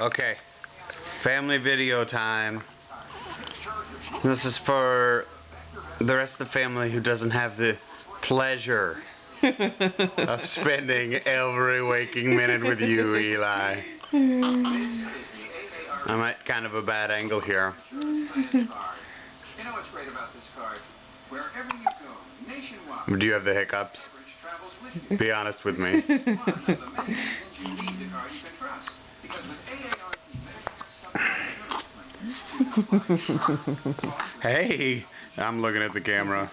Okay, family video time. This is for the rest of the family who doesn't have the pleasure of spending every waking minute with you, Eli. I'm at kind of a bad angle here. You know what's great about this card? Wherever you go, nationwide. Do you have the hiccups? Be honest with me. Hey, I'm looking at the camera.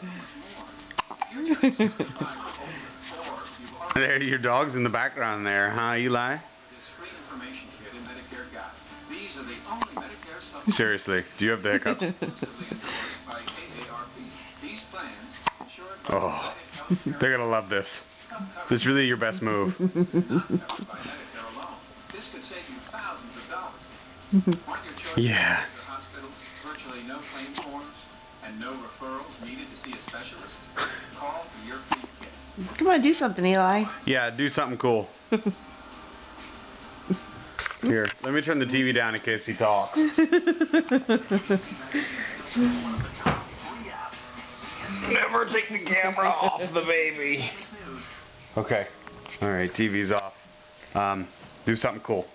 There, your dog's in the background there, huh, Eli? Seriously, do you have the hiccups? Oh, they're gonna love this. This is really your best move. Yeah. Virtually no claim forms and no referrals needed to see a specialist. Call for your free kit. Come on, do something, Eli. Yeah, do something cool. Here, let me turn the TV down in case he talks. Never take the camera off the baby. Okay. Alright, TV's off. Do something cool.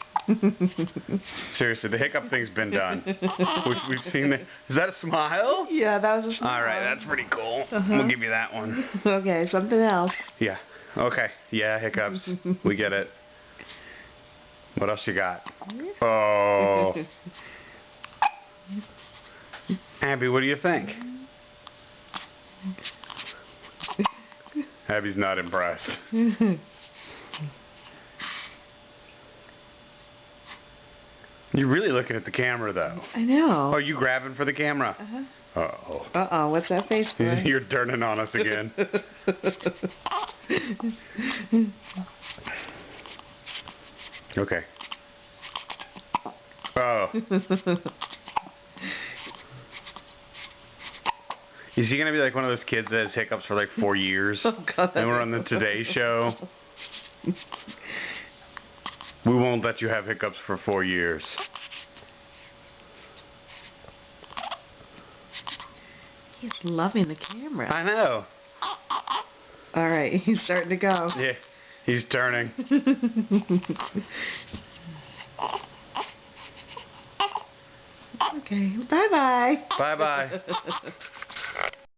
Seriously, the hiccup thing's been done. We've seen it. Is that a smile? Yeah, that was a smile. Alright, that's pretty cool. We'll give you that one. Okay, something else. Yeah. Okay. Yeah, hiccups. We get it. What else you got? Oh. Abby, what do you think? Abby's not impressed. You're really looking at the camera, though. I know. Oh, you grabbing for the camera? Uh-huh. Uh-oh. Uh-oh, what's that face for? You're turning on us again. Okay. Oh. Is he going to be like one of those kids that has hiccups for like 4 years? Oh, God. And we're on the Today Show. We won't let you have hiccups for 4 years. He's loving the camera. I know. Alright, he's starting to go. Yeah, he's turning. Okay, bye-bye. Bye-bye.